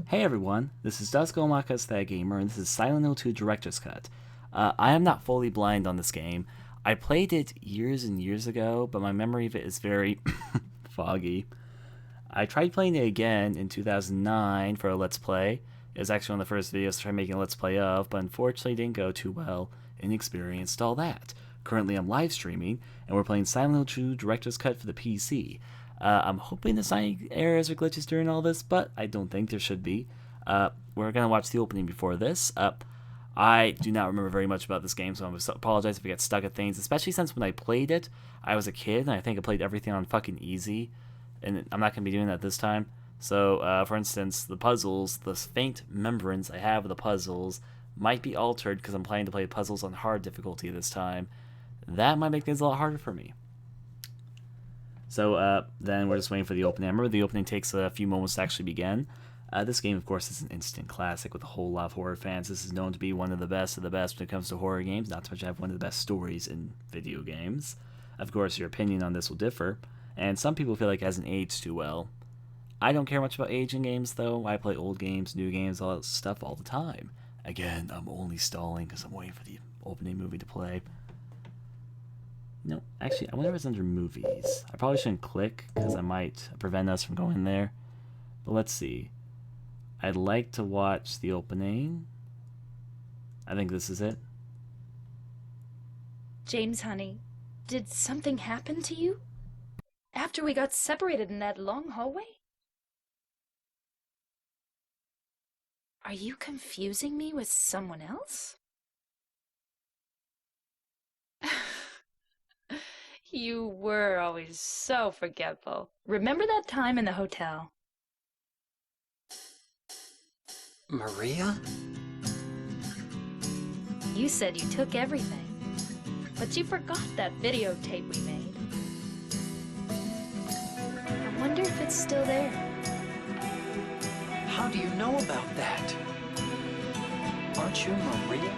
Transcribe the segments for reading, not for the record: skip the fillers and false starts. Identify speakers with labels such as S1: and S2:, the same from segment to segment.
S1: Hey everyone, this is Dusko Maka's That Gamer, and this is Silent Hill 2 Director's Cut. I am not fully blind on this game. I played it years and years ago, but my memory of it is very foggy. I tried playing it again in 2009 for a Let's Play. It was actually one of the first videos to try making a Let's Play of, but unfortunately didn't go too well, inexperienced, all that. Currently I'm live streaming, and we're playing Silent Hill 2 Director's Cut for the PC. I'm hoping there's not any errors or glitches during all this, but I don't think there should be. We're going to watch the opening before this. I do not remember very much about this game, so I apologize if I get stuck at things, especially since when I played it, I was a kid, and I think I played everything on fucking easy, and I'm not going to be doing that this time. So, for instance, the puzzles, the faint remembrance I have of the puzzles might be altered because I'm planning to play puzzles on hard difficulty this time. That might make things a lot harder for me. So then we're just waiting for the opening. I remember the opening takes a few moments to actually begin. This game, of course, is an instant classic with a whole lot of horror fans. This is known to be one of the best when it comes to horror games, not to mention have one of the best stories in video games. Of course, your opinion on this will differ, and some people feel like it hasn't aged too well. I don't care much about aging games, though. I play old games, new games, all that stuff all the time. Again, I'm only stalling because I'm waiting for the opening movie to play. No, actually, I wonder if it's under movies. I probably shouldn't click because I might prevent us from going there. But let's see. I'd like to watch the opening. I think this is it.
S2: James, honey, did something happen to you? After we got separated in that long hallway? Are you confusing me with someone else? You were always so forgetful. Remember that time in the hotel?
S3: Maria?
S2: You said you took everything, but you forgot that videotape we made. I wonder if it's still there.
S3: How do you know about that? Aren't you Maria?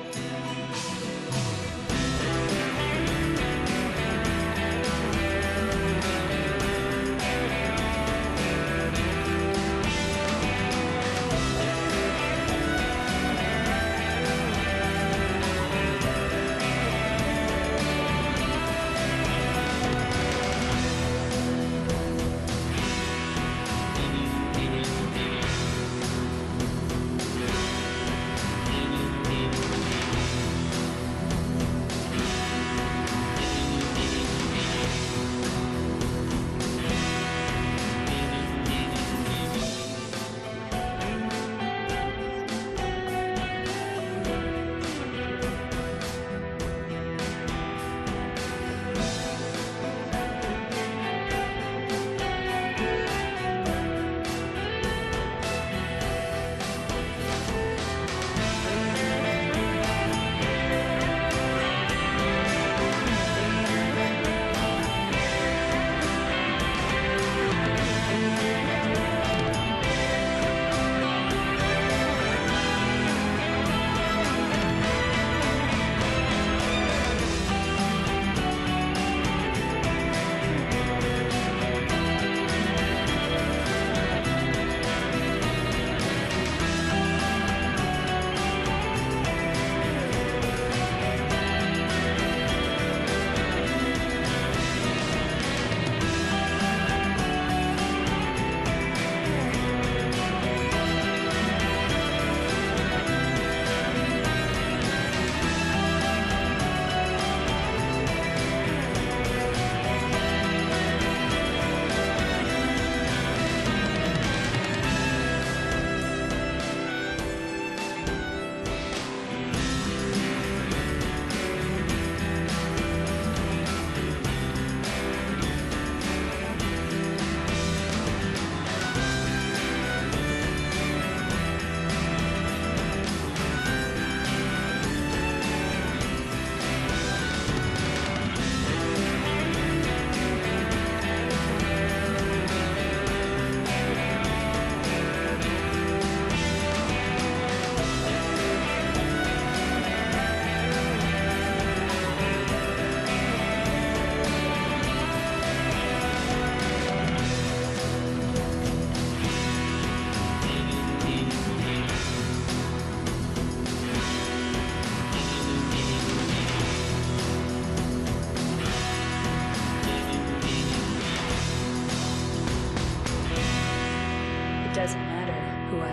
S2: doesn't matter who I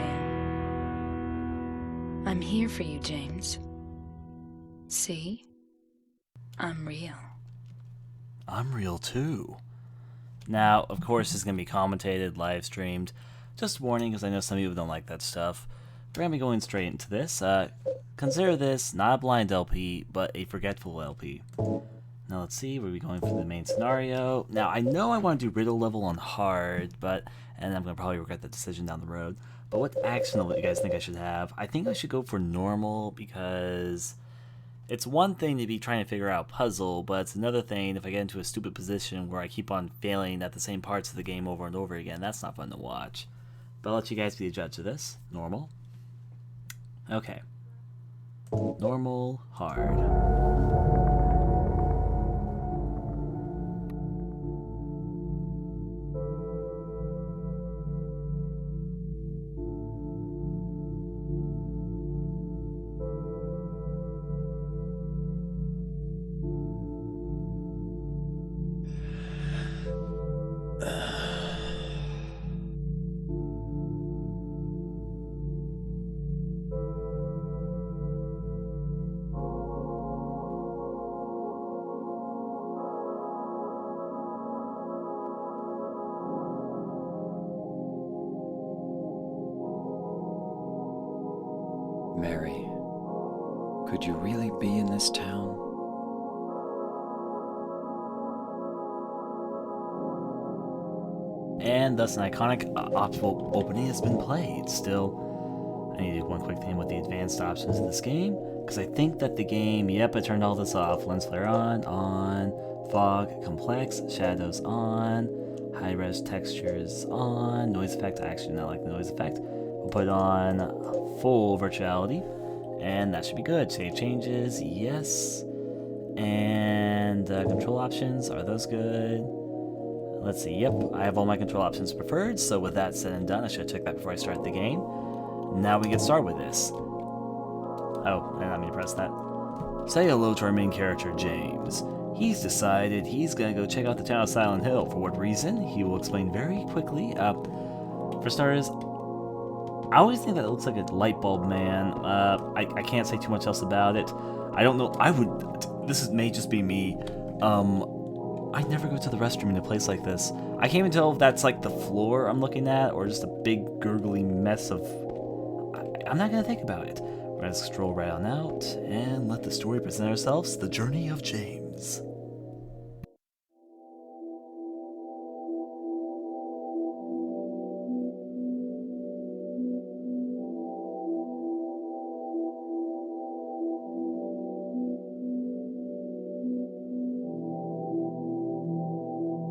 S2: am. I'm here for you, James. See? I'm real.
S1: I'm real too. Now, of course, this is going to be commentated, live streamed. Just warning, because I know some people don't like that stuff. We're going to be going straight into this. Consider this not a blind LP, but a forgetful LP. Now let's see, we'll be going for the main scenario. Now, I know I want to do riddle level on hard, and I'm going to probably regret that decision down the road. But what action level do you guys think I should have? I think I should go for normal, because it's one thing to be trying to figure out a puzzle, but it's another thing if I get into a stupid position where I keep on failing at the same parts of the game over and over again. That's not fun to watch. But I'll let you guys be the judge of this. Normal. Okay. Normal, hard.
S3: Mary, could you really be in this town?
S1: And thus an iconic optional opening has been played. Still, I need to do one quick thing with the advanced options of this game, because I think that the game, yep, I turned all this off. Lens flare on, fog, complex, shadows on, high-res textures on, noise effect, I actually not like the noise effect. We'll put on full virtuality, and that should be good. Save changes, yes. And control options, are those good? Let's see, yep, I have all my control options preferred, so with that said and done, I should have checked that before I started the game. Now we get started with this. Oh, I did not mean to press that. Say hello to our main character, James. He's decided he's gonna go check out the town of Silent Hill. For what reason? He will explain very quickly. For starters, I always think that it looks like a light bulb man. I can't say too much else about it. I don't know, may just be me. I never go to the restroom in a place like this. I can't even tell if that's like the floor I'm looking at or just a big gurgly mess of... I'm not gonna think about it. We're gonna stroll right on out and let the story present ourselves, the journey of James.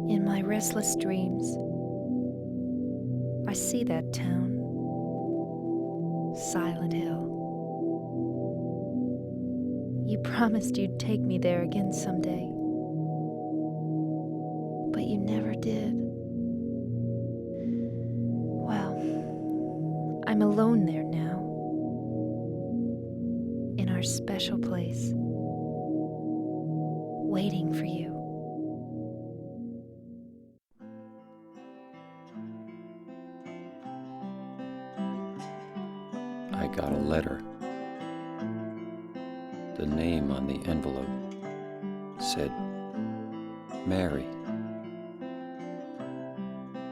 S2: In my restless dreams, I see that town, Silent Hill. You promised you'd take me there again someday, but you never did. Well, I'm alone there now, in our special place, waiting for you.
S3: I got a letter. The name on the envelope said, Mary.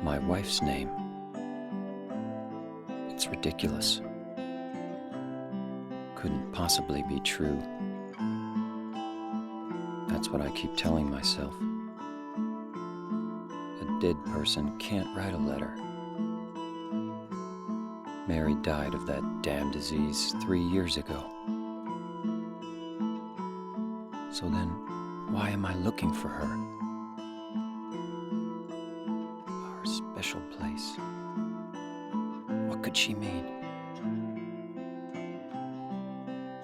S3: My wife's name. It's ridiculous. Couldn't possibly be true. That's what I keep telling myself. A dead person can't write a letter. Mary died of that damn disease 3 years ago. So then, why am I looking for her? Our special place. What could she mean?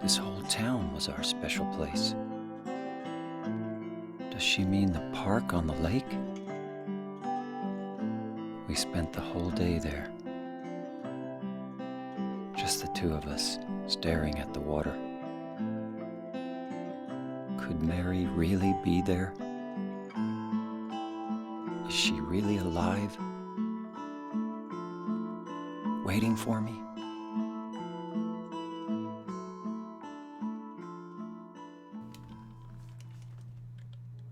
S3: This whole town was our special place. Does she mean the park on the lake? We spent the whole day there. Just the two of us, staring at the water. Could Mary really be there? Is she really alive? waiting for me?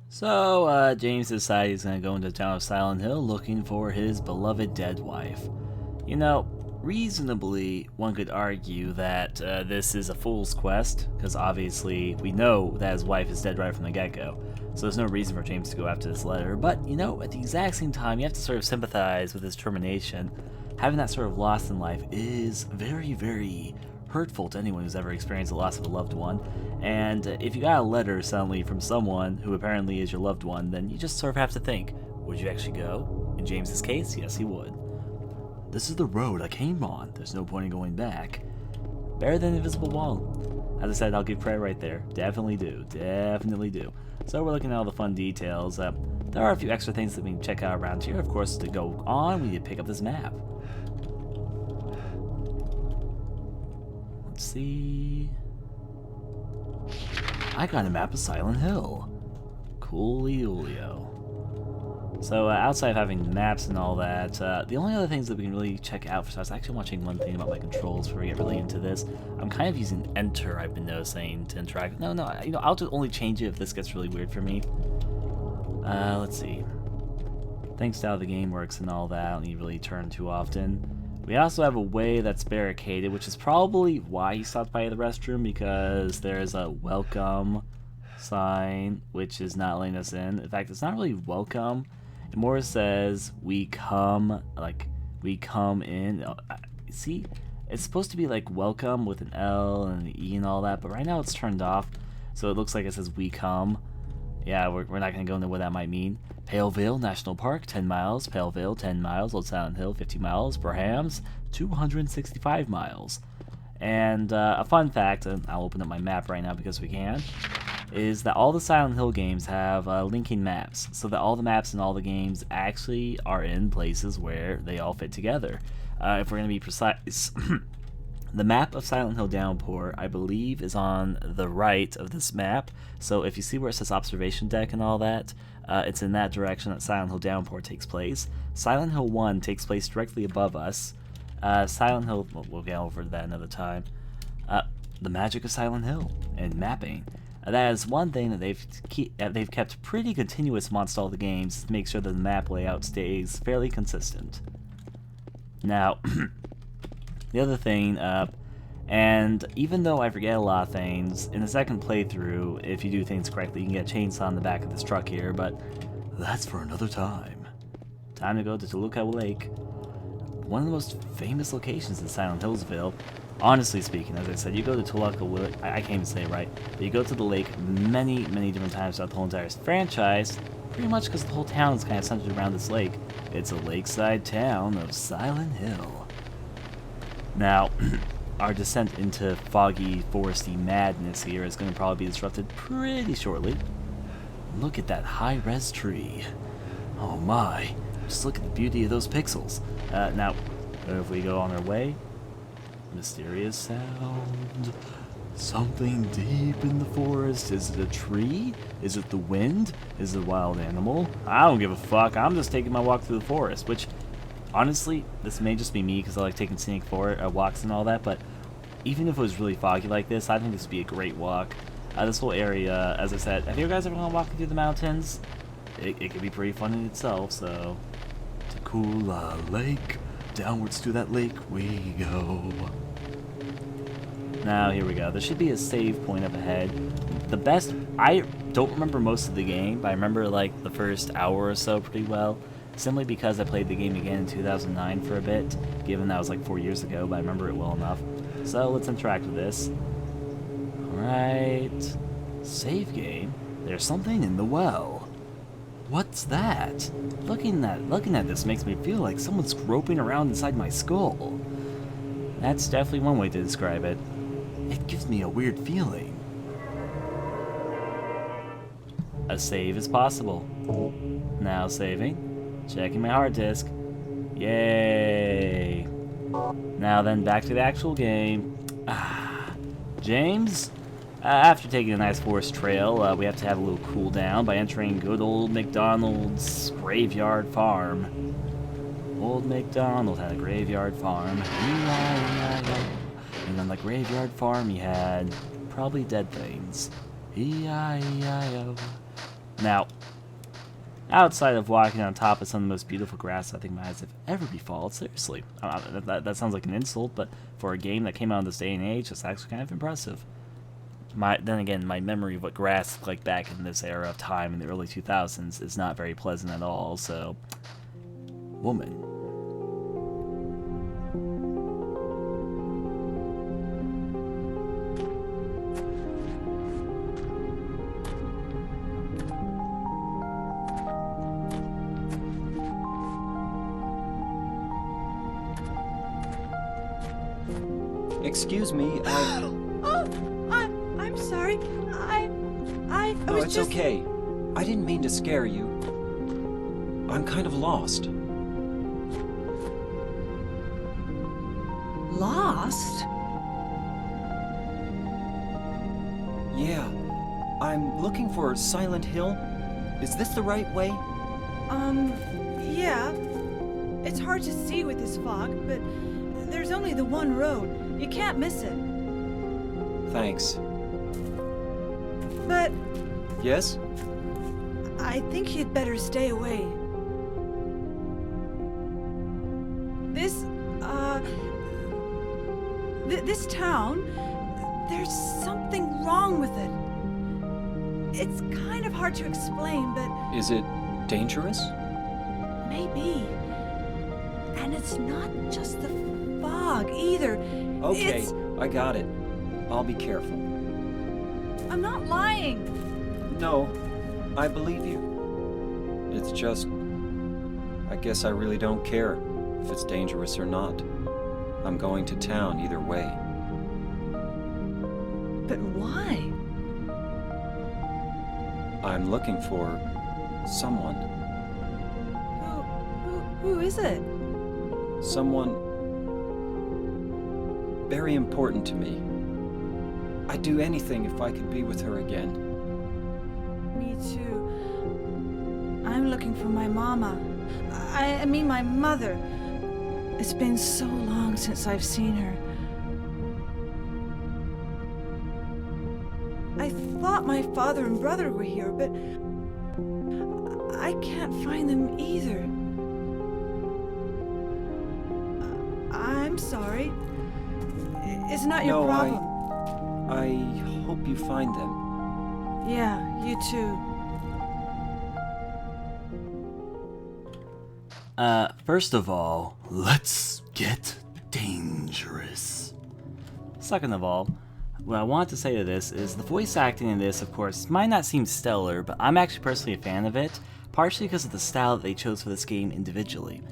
S1: So, James decides he's gonna go into the town of Silent Hill looking for his beloved dead wife. You know, reasonably, one could argue that this is a fool's quest, because obviously we know that his wife is dead right from the get-go, so there's no reason for James to go after this letter. But, you know, at the exact same time, you have to sort of sympathize with his termination. Having that sort of loss in life is very, very hurtful to anyone who's ever experienced the loss of a loved one. And if you got a letter suddenly from someone who apparently is your loved one, then you just sort of have to think, would you actually go? In James's case, yes, he would. This is the road I came on. There's no point in going back. Better than invisible wall. As I said, I'll give credit right there. Definitely do. Definitely do. So we're looking at all the fun details. There are a few extra things that we can check out around here. Of course, to go on, we need to pick up this map. Let's see. I got a map of Silent Hill. Coolio. So outside of having maps and all that, the only other things that we can really check out I was actually watching one thing about my controls before we get really into this. I'm kind of using Enter, I've been noticing, to interact. No, you know, I'll just only change it if this gets really weird for me. Let's see. Thanks to how the game works and all that, I don't need to really turn too often. We also have a way that's barricaded, which is probably why he stopped by the restroom, because there's a welcome sign, which is not letting us in. In fact, it's not really welcome. It more says, we come, like, we come in. See, it's supposed to be like welcome with an L and an E and all that, but right now it's turned off, so it looks like it says we come. Yeah, we're not going to go into what that might mean. Palevale National Park, 10 miles. Palevale, 10 miles. Old Silent Hill, 50 miles. Brahams, 265 miles. And a fun fact, and I'll open up my map right now because we can, is that all the Silent Hill games have linking maps, so that all the maps in all the games actually are in places where they all fit together. If we're going to be precise, the map of Silent Hill Downpour, I believe, is on the right of this map. So if you see where it says observation deck and all that, it's in that direction that Silent Hill Downpour takes place. Silent Hill 1 takes place directly above us. Silent Hill, we'll get over that another time. The magic of Silent Hill and mapping. That is one thing that they've kept pretty continuous amongst all the games to make sure that the map layout stays fairly consistent. Now, the other thing, and even though I forget a lot of things, in the second playthrough, if you do things correctly, you can get a chainsaw on the back of this truck here, but that's for another time. Time to go to Toluca Lake, one of the most famous locations in Silent Hillsville. Honestly speaking, as I said, you go to Toluca Lake, I can't even say it right, but you go to the lake many different times throughout the whole entire franchise, pretty much because the whole town is kind of centered around this lake. It's a lakeside town of Silent Hill. Now, our descent into foggy, foresty madness here is going to probably be disrupted pretty shortly. Look at that high-res tree. Oh my, just look at the beauty of those pixels. Now, if we go on our way, mysterious sound. Something deep in the forest. Is it a tree? Is it the wind? Is it a wild animal? I don't give a fuck. I'm just taking my walk through the forest, which, honestly, this may just be me because I like taking scenic walks and all that, but even if it was really foggy like this, I think this would be a great walk. This whole area, as I said, have you guys ever gone walking through the mountains? It could be pretty fun in itself, so... Toluca Lake, downwards to that lake we go. Now, here we go. There should be a save point up ahead. The best... I don't remember most of the game, but I remember, like, the first hour or so pretty well. Simply because I played the game again in 2009 for a bit, given that was like 4 years ago, but I remember it well enough. So, let's interact with this. Alright. Save game? There's something in the well. What's that? Looking at this makes me feel like someone's groping around inside my skull. That's definitely one way to describe it. It gives me a weird feeling. A save is possible. Now saving. Checking my hard disk. Yay! Now then, back to the actual game. James? After taking a nice forest trail, we have to have a little cool down by entering good old McDonald's Graveyard Farm. Old MacDonald had a graveyard farm. E-I-E-I-O. And on the graveyard farm he had probably dead things. E-I-E-I-O. Now, outside of walking on top of some of the most beautiful grass I think my eyes have ever befallen, seriously. That sounds like an insult, but for a game that came out in this day and age, it's actually kind of impressive. Then again, my memory of what grass looked like back in this era of time in the early 2000s is not very pleasant at all, so... Woman.
S3: Excuse me,
S4: I'm sorry. I
S3: No,
S4: was
S3: it's
S4: just...
S3: okay. I didn't mean to scare you. I'm kind of lost.
S4: Lost?
S3: Yeah. I'm looking for Silent Hill. Is this the right way?
S4: Yeah. It's hard to see with this fog, but there's only the one road. You can't miss it.
S3: Thanks.
S4: But
S3: Yes?
S4: I think you'd better stay away. This town, there's something wrong with it. It's kind of hard to explain, but
S3: Is it dangerous?
S4: maybe. And it's not just the fog either.
S3: Okay,
S4: It's...
S3: I got it. I'll be careful.
S4: I'm not lying.
S3: No, I believe you. It's just... I guess I really don't care if it's dangerous or not. I'm going to town either way.
S4: But why?
S3: I'm looking for someone.
S4: Who is it?
S3: Someone very important to me. I'd do anything if I could be with her again.
S4: Me too. I'm looking for my mama. I mean my mother. It's been so long since I've seen her. I thought my father and brother were here, but I can't find them either. I'm sorry. It's not your
S3: No,
S4: problem.
S3: I hope you find them.
S4: Yeah, you too.
S1: First of all, let's get dangerous. Second of all, what I want to say to this is the voice acting in this, of course, might not seem stellar, but I'm actually personally a fan of it, partially because of the style that they chose for this game individually.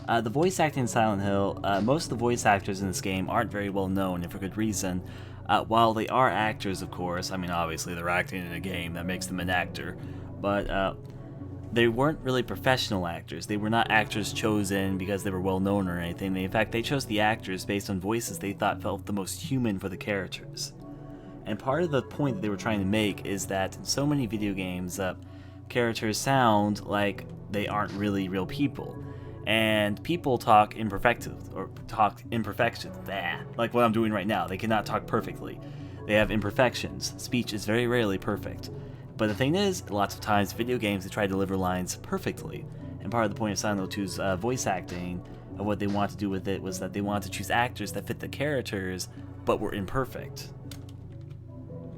S1: The voice acting in Silent Hill, most of the voice actors in this game aren't very well known, and for good reason. While they are actors, of course, I mean, obviously they're acting in a game, that makes them an actor, but they weren't really professional actors. They were not actors chosen because they were well known or anything. In fact, they chose the actors based on voices they thought felt the most human for the characters. And part of the point that they were trying to make is that in so many video games, characters sound like they aren't really real people. And people talk imperfections, like what I'm doing right now. They cannot talk perfectly. They have imperfections. Speech is very rarely perfect. But the thing is, lots of times video games they try to deliver lines perfectly. And part of the point of Silent Hill 2's voice acting, of what they wanted to do with it, was that they wanted to choose actors that fit the characters, but were imperfect.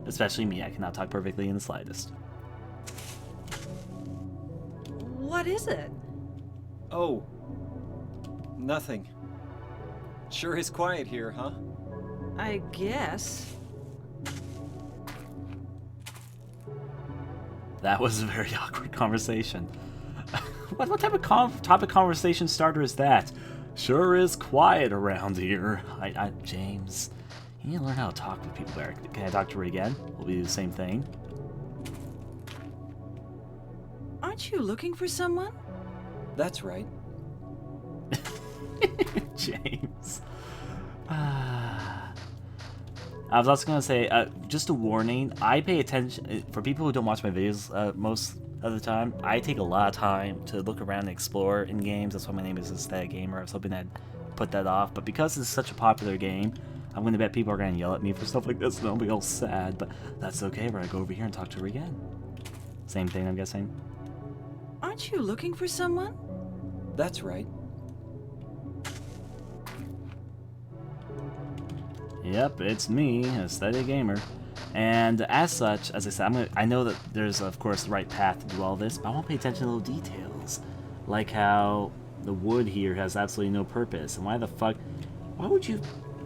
S1: Especially me, I cannot talk perfectly in the slightest.
S4: What is it?
S3: Oh, nothing. Sure is quiet here, huh?
S4: I guess.
S1: That was a very awkward conversation. What type of conversation starter is that? Sure is quiet around here. James, you need to learn how to talk with people better. Can I talk to her again? Will we do the same thing?
S4: Aren't you looking for someone?
S3: That's right.
S1: James. I was also gonna say, just a warning. I pay attention for people who don't watch my videos most of the time. I take a lot of time to look around and explore in games. That's why my name is Aesthetic Gamer. I was hoping I'd put that off, but because it's such a popular game, I'm gonna bet people are gonna yell at me for stuff like this, and I'll be all sad. But that's okay. We're gonna go over here and talk to her again. Same thing, I'm guessing.
S4: Aren't you looking for someone?
S3: That's right.
S1: Yep, it's me, Aesthetic Gamer. And as such, as I said, I know that there's, of course, the right path to do all this, but I won't pay attention to little details. Like how the wood here has absolutely no purpose. And why would you,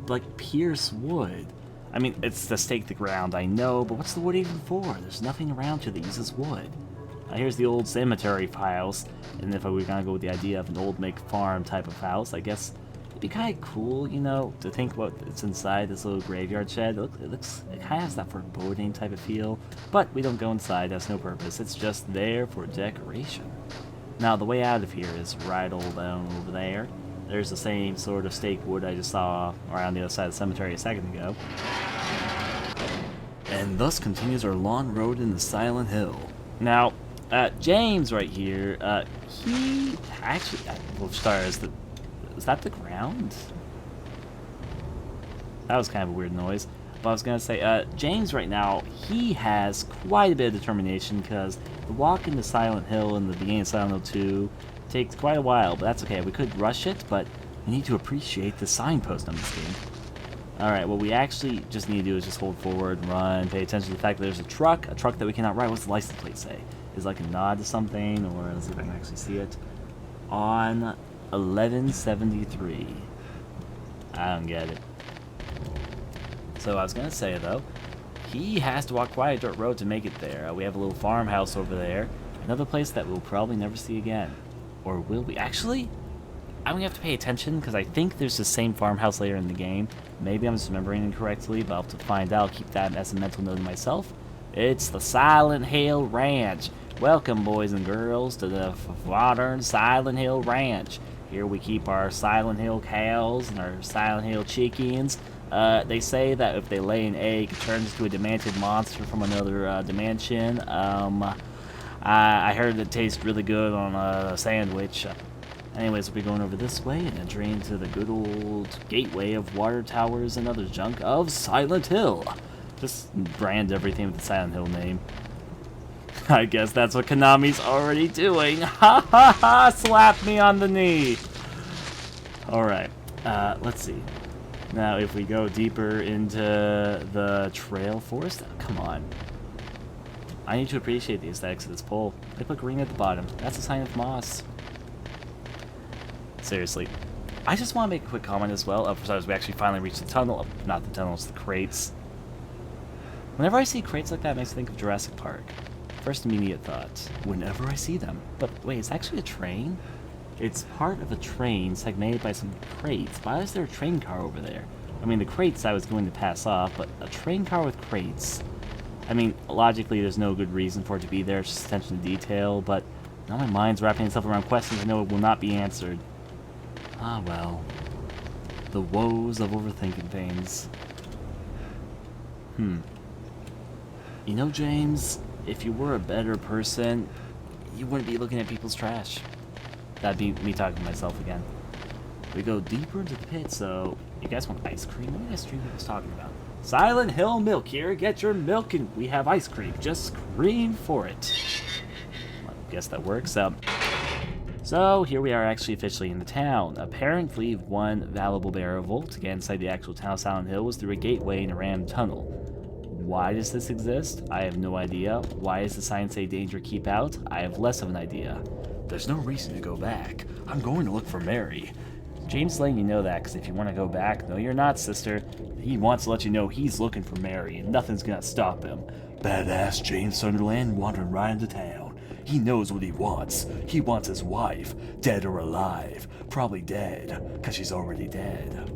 S1: like, pierce wood? I mean, it's to stake the ground, I know, but what's the wood even for? There's nothing around here that uses wood. Here's the old cemetery house, and if we were gonna go with the idea of an old make farm type of house, I guess be kind of cool, you know, to think what's inside this little graveyard shed. It kind of has that foreboding type of feel, but we don't go inside. That's no purpose. It's just there for decoration. Now, the way out of here is right all down over there. There's the same sort of stake wood I just saw around the other side of the cemetery a second ago. And thus continues our long road into Silent Hill. Now, James right here, he actually, well, stars the. Is that the ground? That was kind of a weird noise. But I was going to say, James right now, he has quite a bit of determination because the walk into Silent Hill in the beginning of Silent Hill 2 takes quite a while, but that's okay. We could rush it, but we need to appreciate the signpost on this game. Alright, what we actually just need to do is just hold forward, run, pay attention to the fact that there's a truck that we cannot ride. What's the license plate say? Is it like a nod to something, or let's see if I can actually see it. On 1173. I don't get it. So I was gonna say though, he has to walk quite a dirt road to make it there. We have a little farmhouse over there. Another place that we'll probably never see again. Or will we? Actually, I'm gonna have to pay attention because I think there's the same farmhouse later in the game. Maybe I'm just remembering incorrectly, but I'll have to find out. Keep that as a mental note to myself. It's the Silent Hill Ranch. Welcome, boys and girls, to the modern Silent Hill Ranch. Here we keep our Silent Hill cows and our Silent Hill chickens. They say that if they lay an egg, it turns into a demented monster from another dimension. I heard it tastes really good on a sandwich. Anyways, we'll be going over this way and entering into the good old gateway of water towers and other junk of Silent Hill. Just brand everything with the Silent Hill name. I guess that's what Konami's already doing. Ha ha ha! Slap me on the knee! Alright, let's see. Now, if we go deeper into the trail forest, come on. I need to appreciate the aesthetics of this pole. They put green at the bottom. That's a sign of moss. Seriously. I just want to make a quick comment as well. For starters, we actually finally reached the tunnel. Not the tunnel, it's the crates. Whenever I see crates like that, it makes me think of Jurassic Park. First immediate thought, whenever I see them. But wait, it's actually a train? It's part of a train segmented by some crates. Why is there a train car over there? I mean, the crates I was going to pass off, but a train car with crates? I mean, logically there's no good reason for it to be there, it's just attention to detail, but now my mind's wrapping itself around questions I know it will not be answered. Ah well. The woes of overthinking things. You know, James, if you were a better person, you wouldn't be looking at people's trash. That'd be me talking to myself again. We go deeper into the pit, so you guys want ice cream? What are you guys was talking about? Silent Hill milk here. Get your milk and we have ice cream. Just scream for it. Well, I guess that works. So here we are actually officially in the town. Apparently one valuable barrel to get inside the actual town of Silent Hill was through a gateway in a rammed tunnel. Why does this exist? I have no idea. Why does the sign say danger keep out? I have less of an idea. There's no reason to go back. I'm going to look for Mary. James letting you know that, because if you want to go back, no you're not, sister. He wants to let you know he's looking for Mary, and nothing's gonna stop him. Badass James Sunderland wandering right into town. He knows what he wants. He wants his wife, dead or alive. Probably dead, because she's already dead.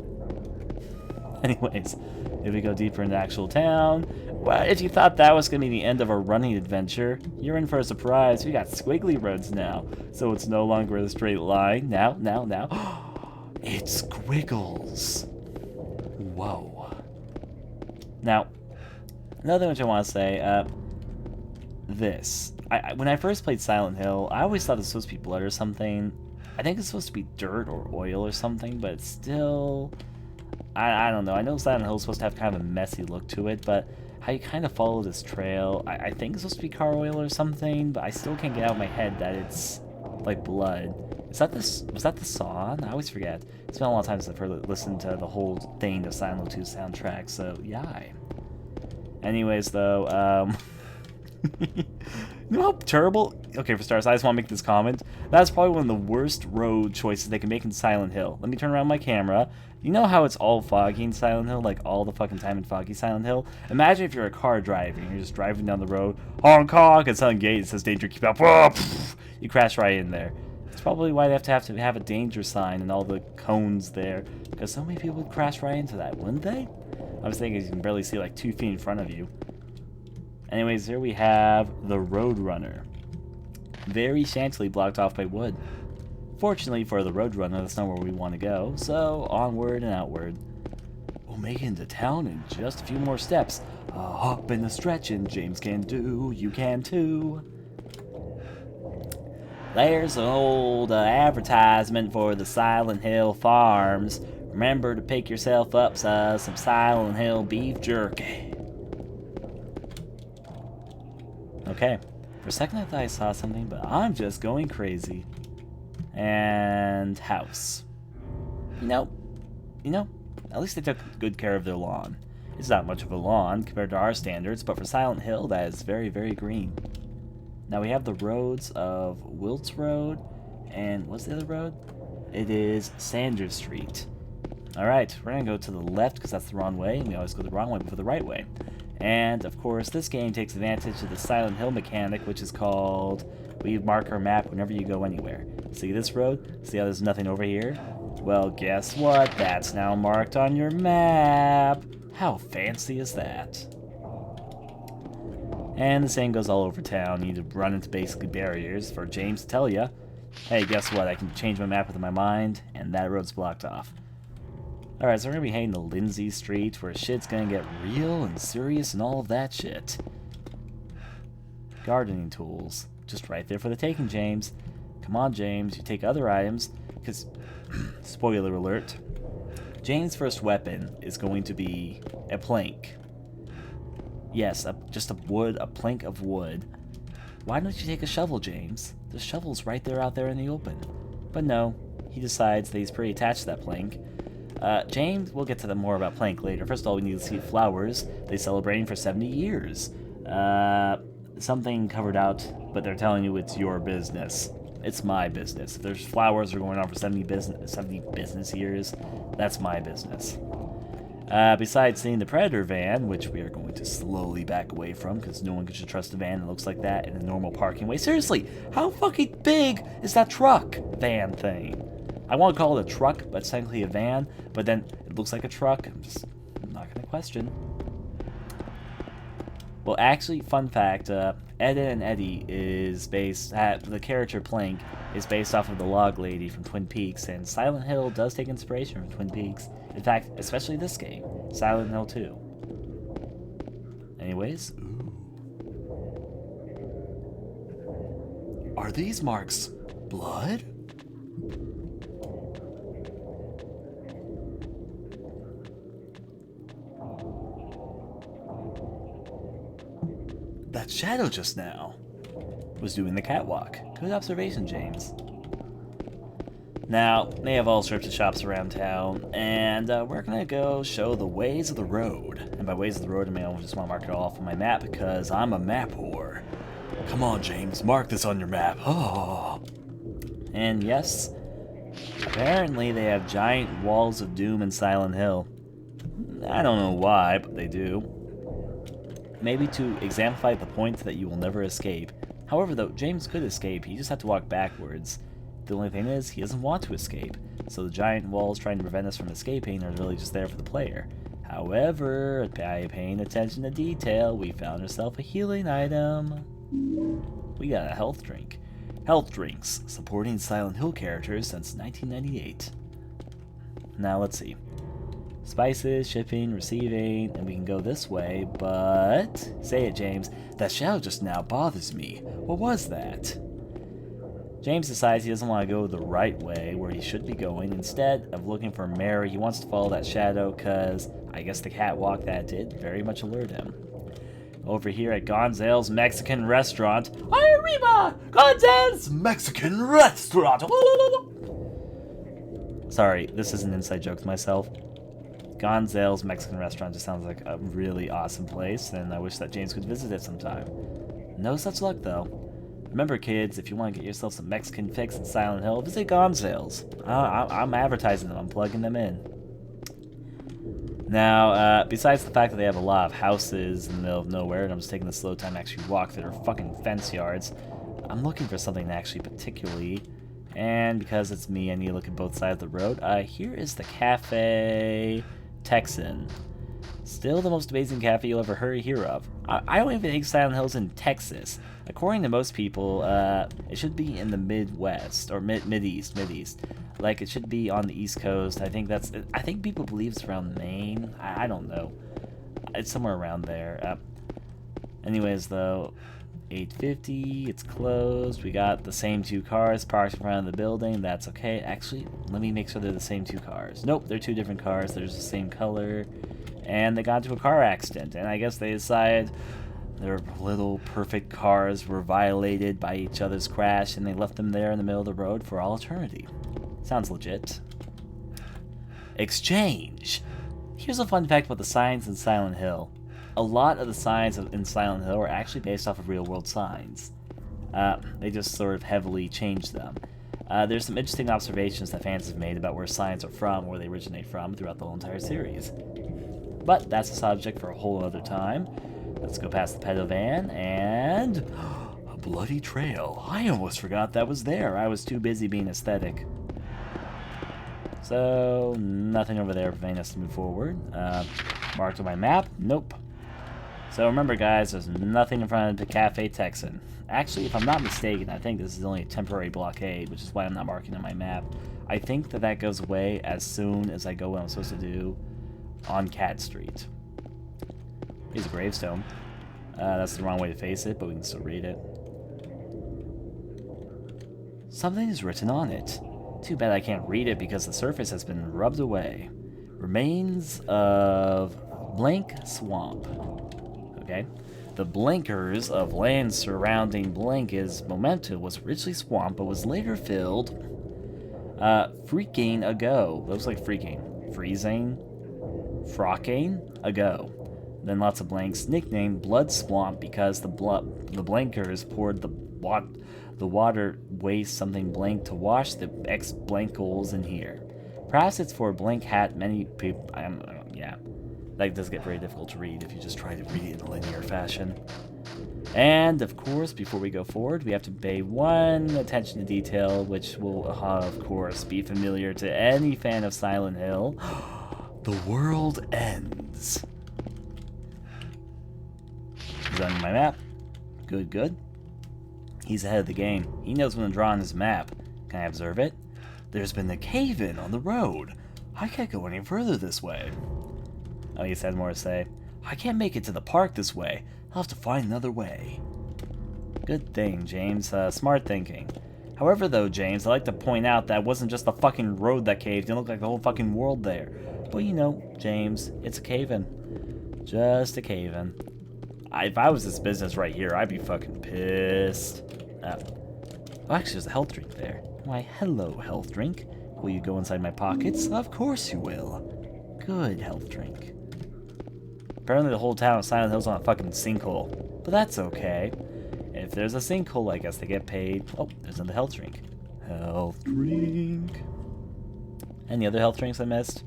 S1: Anyways, if we go deeper into the actual town, well, if you thought that was going to be the end of our running adventure, you're in for a surprise. We got squiggly roads now, so it's no longer a straight line. Now. It's squiggles. Whoa. Now, another thing which I want to say, this. When I first played Silent Hill, I always thought it was supposed to be blood or something. I think it's supposed to be dirt or oil or something, but it's still... I don't know. I know Silent Hill is supposed to have kind of a messy look to it, but how you kind of follow this trail, I think it's supposed to be car oil or something, but I still can't get out of my head that it's like blood. Is that this? Was that the song? I always forget. It's been a long time since I've listened to the whole thing of Silent Hill 2 soundtrack, so yeah. Anyways, though, you know how terrible... Okay, for starters, I just want to make this comment. That's probably one of the worst road choices they can make in Silent Hill. Let me turn around my camera. You know how it's all foggy in Silent Hill? Like, all the fucking time in foggy Silent Hill? Imagine if you're a car driver and you're just driving down the road, honk honk, and suddenly gate says danger, keep up. Oh, you crash right in there. That's probably why they have to have a danger sign and all the cones there. Because so many people would crash right into that, wouldn't they? I was thinking you can barely see like 2 feet in front of you. Anyways, here we have the Roadrunner. Very shantily blocked off by wood. Fortunately for the Roadrunner, that's not where we want to go, so onward and outward. We'll make it into town in just a few more steps. A hop and a stretch and James can do, you can too. There's an old advertisement for the Silent Hill Farms. Remember to pick yourself up some Silent Hill beef jerky. Okay, for a second I thought I saw something, but I'm just going crazy. And house. You know, at least they took good care of their lawn. It's not much of a lawn compared to our standards, but for Silent Hill, that is very, very green. Now we have the roads of Wilt's Road, and what's the other road? It is Sanders Street. Alright, we're gonna go to the left because that's the wrong way, and we always go the wrong way before the right way. And, of course, this game takes advantage of the Silent Hill mechanic, which is called, we mark our map whenever you go anywhere. See this road? See how there's nothing over here? Well, guess what? That's now marked on your map. How fancy is that? And the same goes all over town. You need to run into basically barriers for James to tell you, hey, guess what? I can change my map with my mind, and that road's blocked off. Alright, so we're gonna be heading to Lindsay Street, where shit's gonna get real and serious and all of that shit. Gardening tools. Just right there for the taking, James. Come on, James, you take other items, because, spoiler alert, James' first weapon is going to be a plank. Yes, just a plank of wood. Why don't you take a shovel, James? The shovel's right there out there in the open. But no, he decides that he's pretty attached to that plank. James, we'll get to more about plank later. First of all, we need to see flowers. They're celebrating for 70 years. Something covered out, but they're telling you it's your business. It's my business. If there's flowers that are going on for 70 business years, that's my business. Besides seeing the Predator van, which we are going to slowly back away from, because no one should trust a van that looks like that in a normal parking way. Seriously, how fucking big is that truck van thing? I want to call it a truck, but it's technically a van, but then it looks like a truck. I'm not going to question. Well, actually, fun fact, Ed and Eddie is based, the character Plank is based off of the Log Lady from Twin Peaks, and Silent Hill does take inspiration from Twin Peaks. In fact, especially this game, Silent Hill 2. Anyways, ooh. Are these marks blood? That shadow just now was doing the catwalk. Good observation, James. Now, they have all sorts of shops around town, and we're gonna go show the ways of the road. And by ways of the road, I mean I just want to mark it off on my map because I'm a map whore. Come on, James, mark this on your map. Oh. And yes, apparently they have giant walls of doom in Silent Hill. I don't know why, but they do. Maybe to exemplify the point that you will never escape. However, though, James could escape, he just had to walk backwards. The only thing is, he doesn't want to escape, so the giant walls trying to prevent us from escaping are really just there for the player. However, by paying attention to detail, we found ourselves a healing item. We got a health drink. Health drinks, supporting Silent Hill characters since 1998. Now, let's see. Spices, shipping, receiving, and we can go this way, but... Say it, James. That shadow just now bothers me. What was that? James decides he doesn't want to go the right way, where he should be going. Instead of looking for Mary, he wants to follow that shadow, because I guess the catwalk that did very much alert him. Over here at Gonzale's Mexican Restaurant. Arriba! Gonzale's Mexican Restaurant! Sorry, this is an inside joke to myself. Gonzale's Mexican Restaurant just sounds like a really awesome place, and I wish that James could visit it sometime. No such luck, though. Remember, kids, if you want to get yourself some Mexican fix in Silent Hill, visit Gonzale's. I'm advertising them. I'm plugging them in. Now, besides the fact that they have a lot of houses in the middle of nowhere, and I'm just taking the slow time to actually walk through their fucking fence yards, I'm looking for something actually particularly, and because it's me, I need to look at both sides of the road. Here is the Cafe Texan. Still the most amazing cafe you'll ever hear of. I don't even think Silent Hill's in Texas. According to most people, it should be in the Midwest, or Mideast. Like, it should be on the East Coast. I think people believe it's around Maine. I don't know. It's somewhere around there. Anyways, though, 8:50, it's closed. We got the same two cars parked in front of the building. That's okay. Actually, let me make sure they're the same two cars. Nope, they're two different cars. They're the same color. And they got into a car accident. And I guess they decided their little perfect cars were violated by each other's crash, and they left them there in the middle of the road for all eternity. Sounds legit. Exchange! Here's a fun fact about the signs in Silent Hill. A lot of the signs in Silent Hill are actually based off of real-world signs. They just sort of heavily changed them. There's some interesting observations that fans have made about where signs are from, where they originate from, throughout the whole entire series. But that's a subject for a whole other time. Let's go past the pedo van, and... a bloody trail. I almost forgot that was there. I was too busy being aesthetic. So, nothing over there preventing us to move forward. Marked on my map? Nope. So remember, guys, there's nothing in front of the Cafe Texan. Actually, if I'm not mistaken, I think this is only a temporary blockade, which is why I'm not marking on my map. I think that goes away as soon as I go what I'm supposed to do on Cat Street. Here's a gravestone. That's the wrong way to face it, but we can still read it. Something is written on it. Too bad I can't read it because the surface has been rubbed away. Remains of blank swamp. Okay. The blinkers of land surrounding blank is memento was originally swamp, but was later filled freaking ago. Looks like freaking. Freezing. Frocking ago. Then lots of blanks. Nicknamed Blood Swamp because the blinkers poured the water waste something blank to wash the ex-blankles in here. Perhaps it's for a blank hat. Many people, yeah, that does get very difficult to read if you just try to read it in a linear fashion. And of course, before we go forward, we have to pay one attention to detail, which will, of course, be familiar to any fan of Silent Hill. The world ends. Is that on my map? Good, good. He's ahead of the game. He knows when to draw on his map. Can I observe it? There's been a cave-in on the road. I can't go any further this way. Oh, he had more to say. I can't make it to the park this way. I'll have to find another way. Good thing, James. Smart thinking. However, though, James, I'd like to point out that it wasn't just the fucking road that caved. It looked like the whole fucking world there. But you know, James, it's a cave-in. Just a cave-in. If I was this business right here, I'd be fucking pissed. Oh, actually, there's a health drink there. Why, hello, health drink. Will you go inside my pockets? Of course you will. Good health drink. Apparently the whole town of Silent Hill's on a fucking sinkhole. But that's okay. If there's a sinkhole, I guess they get paid. Oh, there's another health drink. Health drink. Any other health drinks I missed?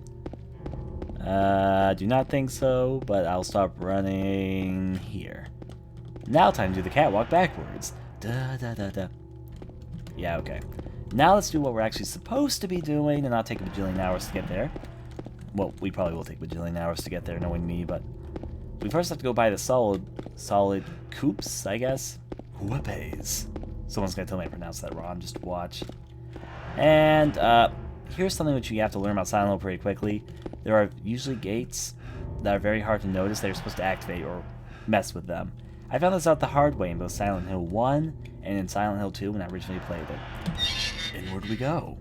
S1: Do not think so, but I'll stop running here. Now time to do the catwalk backwards. Da da da da. Yeah, okay. Now let's do what we're actually supposed to be doing and not take a bajillion hours to get there. Well, we probably will take a bajillion hours to get there, knowing me, but we first have to go by the solid coops, I guess. Whoopes. Someone's gonna tell me I pronounced that wrong, just watch. And here's something which you have to learn about Silent Hill pretty quickly. There are usually gates that are very hard to notice that you're supposed to activate or mess with them. I found this out the hard way in both Silent Hill 1 and in Silent Hill 2 when I originally played it. And where do we go?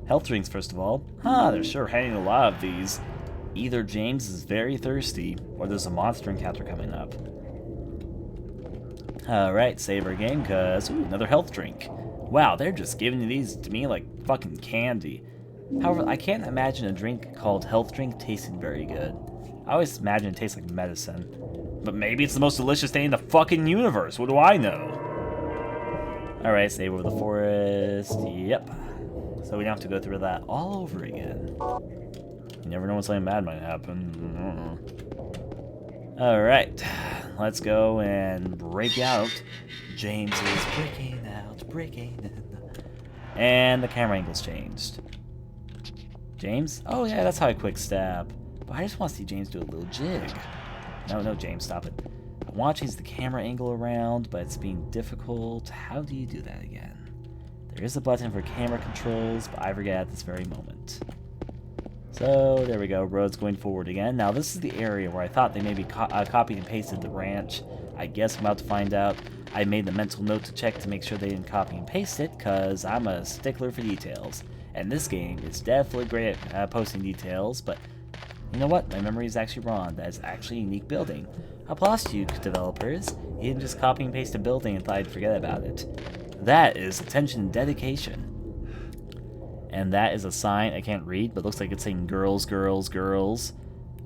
S1: Health drinks, first of all. They're sure handing a lot of these. Either James is very thirsty, or there's a monster encounter coming up. Alright, save our game, cause, ooh, another health drink. Wow, they're just giving these to me like fucking candy. However, I can't imagine a drink called health drink tasting very good. I always imagine it tastes like medicine. But maybe it's the most delicious thing in the fucking universe, what do I know? Alright, save over the forest, yep. So we don't have to go through that all over again. You never know when something bad might happen. Alright, let's go and break out. James is breaking out, breaking out. And the camera angle's changed. James? Oh yeah, that's how I quick stab. But I just want to see James do a little jig. No, James, stop it. I want to change the camera angle around, but it's being difficult. How do you do that again? There is a button for camera controls, but I forget at this very moment. So, there we go, road's going forward again. Now, this is the area where I thought they maybe copied and pasted the ranch. I guess I'm about to find out. I made the mental note to check to make sure they didn't copy and paste it, because I'm a stickler for details. And this game is definitely great at posting details, but you know what? My memory is actually wrong. That is actually a unique building. Applause to you, developers. You didn't just copy and paste a building and thought I'd forget about it. That is attention and dedication. And that is a sign I can't read, but looks like it's saying girls, girls, girls.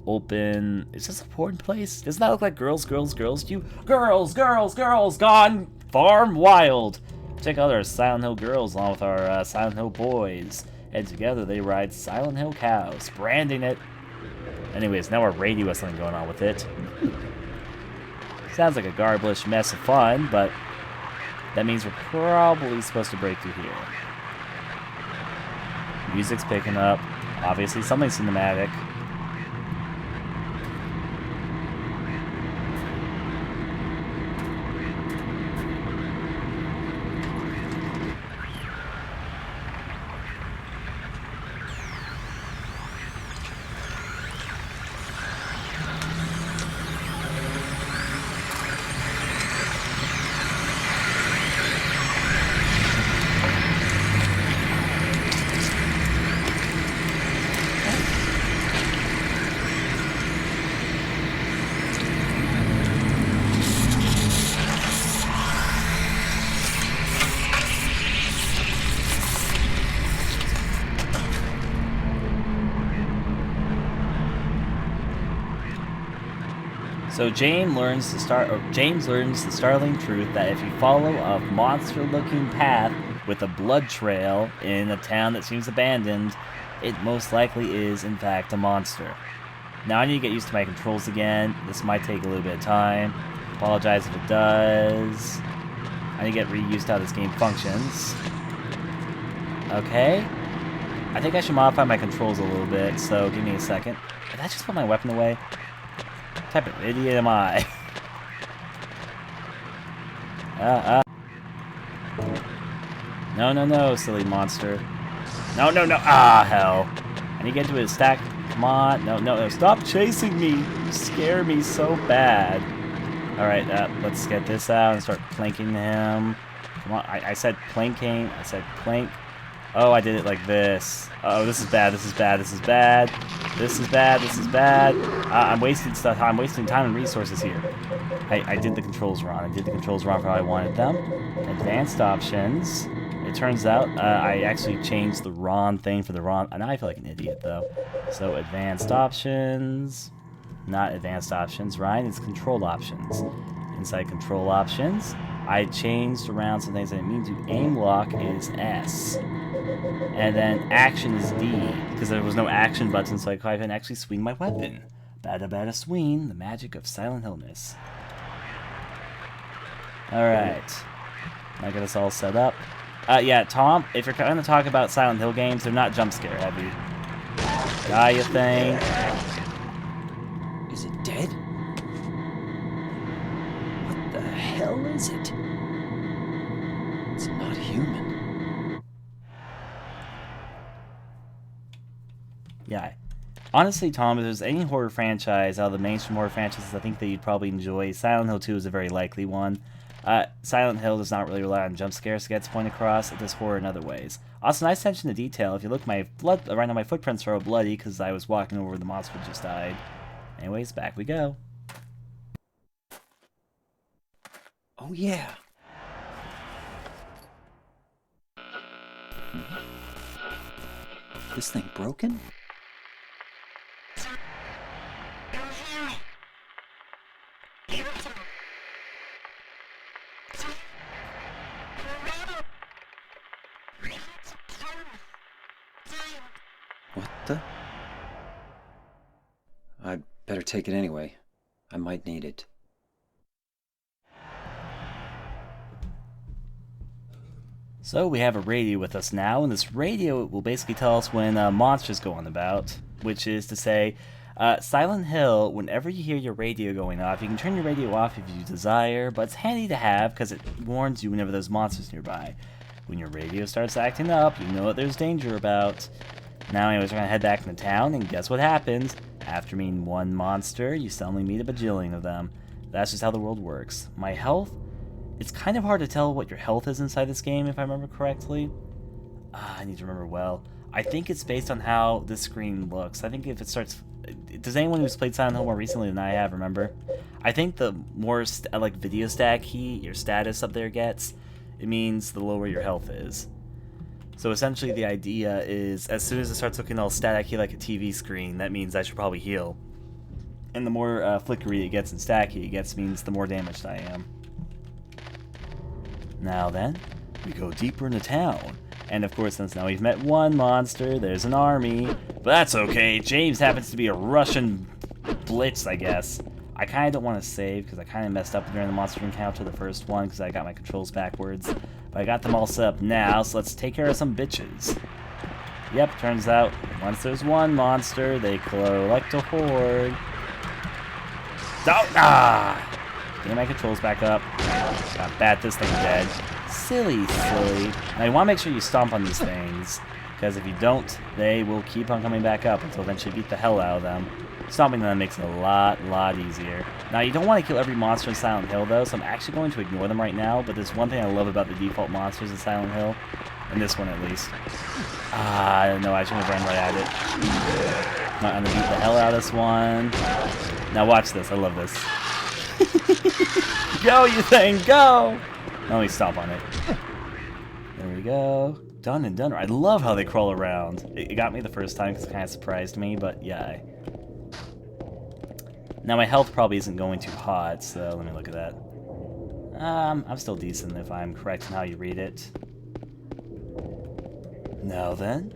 S1: Open. Is this a porn place? Doesn't that look like girls, girls, girls to you? Girls, girls, girls, gone farm wild. Check out our Silent Hill girls along with our Silent Hill boys. And together they ride Silent Hill cows, branding it. Anyways, now our radio has something going on with it. Sounds like a garbage mess of fun, but that means we're probably supposed to break through here. Music's picking up. Obviously, something cinematic. So James learns the startling truth that if you follow a monster-looking path with a blood trail in a town that seems abandoned, it most likely is, in fact, a monster. Now I need to get used to my controls again. This might take a little bit of time. Apologize if it does. I need to get reused to how this game functions. Okay. I think I should modify my controls a little bit, so give me a second. Did I just put my weapon away? What type of idiot am I? No, silly monster. No. Ah, hell. I need to get to his stack. Come on. No. Stop chasing me. You scare me so bad. Alright, let's get this out and start planking him. Come on. I said planking. I said plank. Oh, I did it like this. Oh, this is bad. I'm wasting stuff. I'm wasting time and resources here. I did the controls wrong. For how I wanted them. Advanced options. It turns out I actually changed the wrong thing for the wrong. Now I feel like an idiot though. So advanced options. Not advanced options, Ryan. It's control options. Inside control options, I changed around some things that it means to aim lock is S. And then action is D, because there was no action button, so I couldn't actually swing my weapon. Bada swing, the magic of Silent Hillness. Alright. I got us all set up. Yeah, Tom, if you're going to talk about Silent Hill games, they're not jump scare heavy. Die, you thing.
S3: Is it dead? What the hell is it? It's not human.
S1: Yeah. Honestly, Tom, if there's any horror franchise out of the mainstream horror franchises I think that you'd probably enjoy, Silent Hill 2 is a very likely one. Silent Hill does not really rely on jump scares to get its point across. It does horror in other ways. Also, nice attention to detail. If you look, my blood right now, my footprints are all bloody because I was walking over where the monster just died. Anyways, back we go.
S3: Oh, yeah. This thing broken? What the? I'd better take it anyway. I might need it.
S1: So we have a radio with us now, and this radio will basically tell us when monsters go on about, which is to say, Silent Hill, whenever you hear your radio going off, you can turn your radio off if you desire, but it's handy to have because it warns you whenever there's monsters nearby. When your radio starts acting up, you know that there's danger about. Now anyways, we're going to head back into town, and guess what happens? After meeting one monster, you suddenly meet a bajillion of them. That's just how the world works. My health? It's kind of hard to tell what your health is inside this game, if I remember correctly. I need to remember well. I think it's based on how this screen looks. I think if it starts... Does anyone who's played Silent Hill more recently than I have remember? I think the more like video stat key your status up there gets, it means the lower your health is. So essentially the idea is, as soon as it starts looking all staticky like a TV screen, that means I should probably heal. And the more flickery it gets and staticky it gets means the more damaged I am. Now then, we go deeper into town. And of course, since now we've met one monster, there's an army. But that's okay, James happens to be a Russian blitz, I guess. I kind of don't want to save, because I kind of messed up during the monster encounter, the first one, because I got my controls backwards. But I got them all set up now, so let's take care of some bitches. Yep, turns out, once there's one monster, they collect a horde. Oh, ah! Getting my controls back up. Gotta bat this thing dead. Silly. Now you want to make sure you stomp on these things, because if you don't, they will keep on coming back up until eventually beat the hell out of them. Stomping them makes it a lot easier. Now you don't want to kill every monster in Silent Hill though, so I'm actually going to ignore them right now, but there's one thing I love about the default monsters in Silent Hill, in this one at least. I don't know, I shouldn't have run right at it. I'm gonna beat the hell out of this one. Now watch this, I love this. Go, you thing, go! Let me stomp on it. There we go. Done and done. I love how they crawl around. It got me the first time because it kind of surprised me, but yeah. Now my health probably isn't going too hot, so let me look at that. I'm still decent if I'm correct in how you read it. Now then,